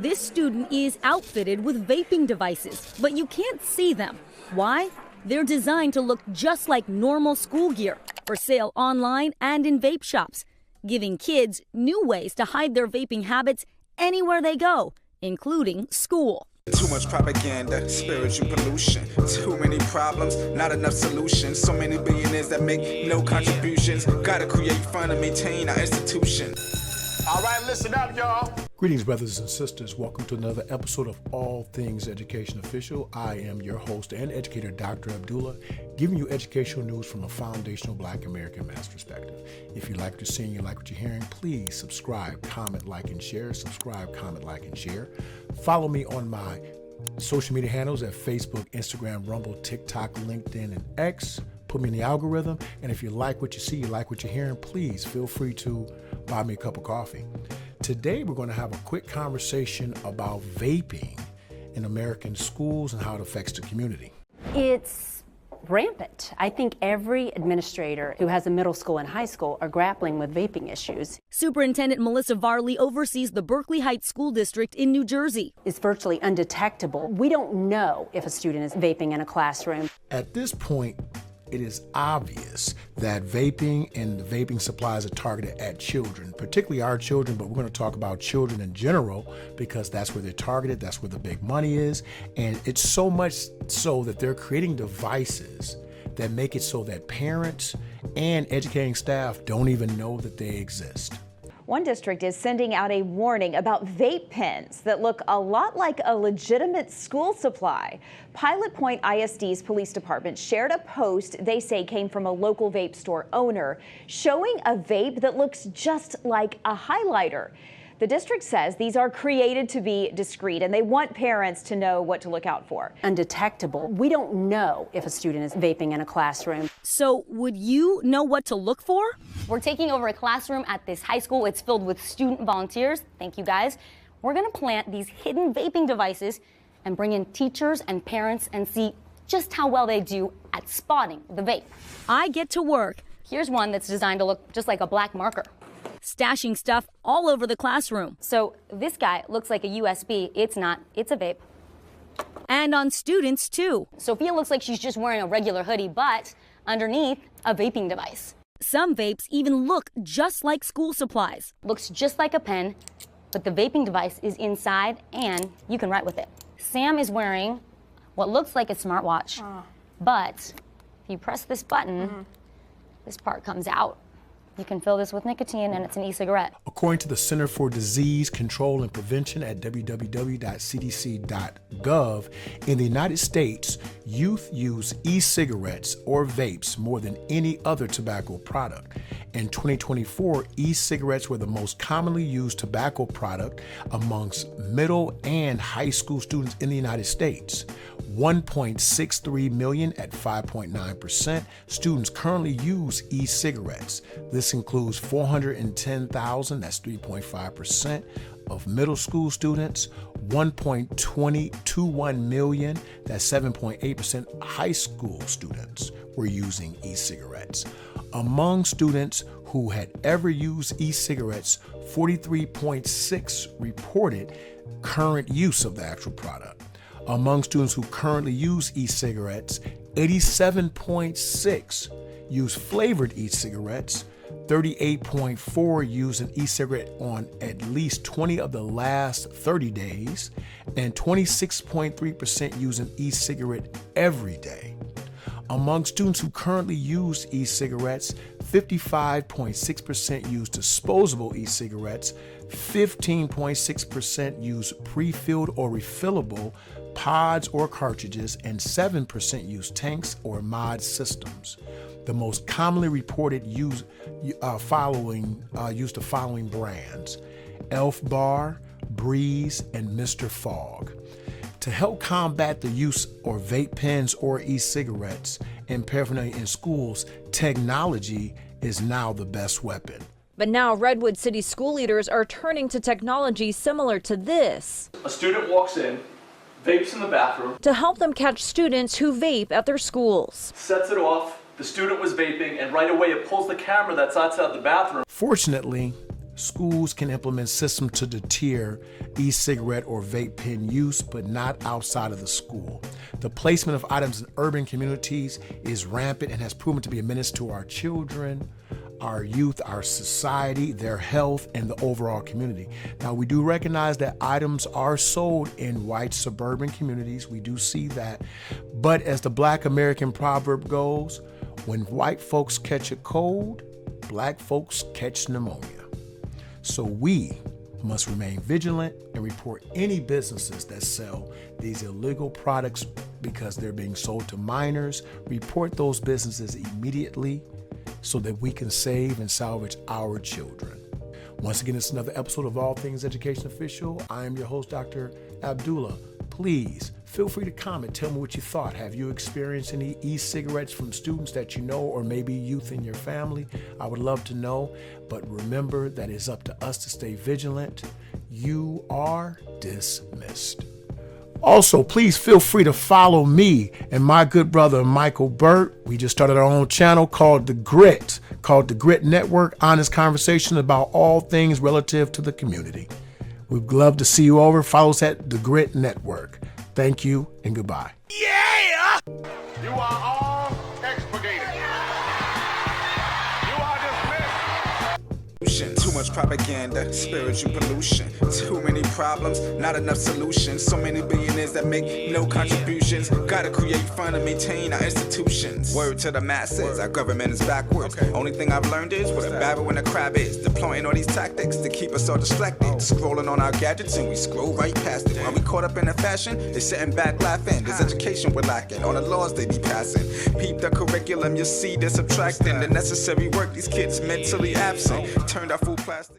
This student is outfitted with vaping devices, but you can't see them. Why? They're designed to look just like normal school gear, for sale online and in vape shops, giving kids new ways to hide their vaping habits anywhere they go, including school. Too much propaganda, spiritual pollution, too many problems, not enough solutions, so many billionaires that make no contributions, gotta create fun and maintain our institution. All right, listen up, y'all. Greetings, brothers and sisters. Welcome to another episode of All Things Education Official. I am your host and educator, DrAbdullah, giving you educational news from a foundational Black American man's perspective. If you like what you're seeing, you like what you're hearing, please subscribe, comment, like, and share. Subscribe, comment, like, and share. Follow me on my social media handles at Facebook, Instagram, Rumble, TikTok, LinkedIn, and X. Put me in the algorithm. And if you like what you see, you like what you're hearing, please feel free to buy me a cup of coffee. Today, we're going to have a quick conversation about vaping in American schools and how it affects the community. It's rampant. I think every administrator who has a middle school and high school are grappling with vaping issues. Superintendent Melissa Varley oversees the Berkeley Heights School District in New Jersey. It's virtually undetectable. We don't know if a student is vaping in a classroom. At this point, it is obvious that vaping and the vaping supplies are targeted at children, particularly our children, but we're going to talk about children in general because that's where they're targeted, that's where the big money is, and it's so much so that they're creating devices that make it so that parents and educating staff don't even know that they exist. One district is sending out a warning about vape pens that look a lot like a legitimate school supply. Pilot Point ISD's police department shared a post they say came from a local vape store owner showing a vape that looks just like a highlighter. The district says these are created to be discreet and they want parents to know what to look out for. Undetectable. We don't know if a student is vaping in a classroom. So would you know what to look for? We're taking over a classroom at this high school. It's filled with student volunteers. Thank you, guys. We're going to plant these hidden vaping devices and bring in teachers and parents and see just how well they do at spotting the vape. I get to work. Here's one that's designed to look just like a black marker. Stashing stuff all over the classroom. So this guy looks like a USB. It's not. It's a vape. And on students, too. Sophia looks like she's just wearing a regular hoodie, but underneath, a vaping device. Some vapes even look just like school supplies. Looks just like a pen, but the vaping device is inside and you can write with it. Sam is wearing what looks like a smartwatch, but if you press this button, this part comes out. You can fill this with nicotine and it's an e-cigarette. According to the Center for Disease Control and Prevention at www.cdc.gov, in the United States, youth use e-cigarettes or vapes more than any other tobacco product. In 2024, e-cigarettes were the most commonly used tobacco product amongst middle and high school students in the United States. 1.63 million at 5.9% students currently use e-cigarettes. This includes 410,000, that's 3.5%, of middle school students, 1.21 million, that's 7.8% high school students were using e-cigarettes. Among students who had ever used e-cigarettes, 43.6 reported current use of the actual product. Among students who currently use e-cigarettes, 87.6 use flavored e-cigarettes, 38.4 use an e-cigarette on at least 20 of the last 30 days, and 26.3% use an e-cigarette every day. Among students who currently use e-cigarettes, 55.6% use disposable e-cigarettes, 15.6% use pre-filled or refillable pods or cartridges, and 7% use tanks or mod systems. The most commonly reported use the following brands: Elf Bar, Breeze, and Mr. Fog. To help combat the use of vape pens or e-cigarettes and paraphernalia in schools, technology is now the best weapon. But now Redwood City school leaders are turning to technology similar to this. A student walks in, vapes in the bathroom, to help them catch students who vape at their schools. sets it off, the student was vaping, and right away it pulls the camera that's outside the bathroom. Fortunately, Schools can implement systems to deter e-cigarette or vape pen use, but not outside of the school. The placement of items in urban communities is rampant and has proven to be a menace to our children, our youth, our society, their health, and the overall community. Now, we do recognize that items are sold in white suburban communities. We do see that. But as the Black American proverb goes, when white folks catch a cold, Black folks catch pneumonia. So we must remain vigilant and report any businesses that sell these illegal products because they're being sold to minors. Report those businesses immediately so that we can save and salvage our children. Once again, it's another episode of All Things Education Official. I am your host, Dr. Abdullah. Please feel free to comment. Tell me what you thought. Have you experienced any e-cigarettes from students that you know, or maybe youth in your family? I would love to know. But remember that it's up to us to stay vigilant. You are dismissed. Also, please feel free to follow me and my good brother, Michael Burt. We just started our own channel called The Grit Network, honest conversation about all things relative to the community. We'd love to see you over. Follow us at The Grit Network. Thank you and goodbye. Yeah! You are all expurgated. You are dismissed. Too much propaganda, spiritual pollution. Too many problems, not enough solutions. So many billionaires that make no contributions. Gotta create fund and maintain our institutions. Word to the masses, our government is backwards. Only thing I've learned is what a barrel and a crab is. Deploying all these tactics to keep us all distracted. Scrolling on our gadgets and we scroll right past it. While we caught up in the fashion, they sitting back laughing. This education we're lacking, all the laws they be passing. Peep the curriculum, you see they're subtracting the necessary work. These kids mentally absent, turned out full plastic.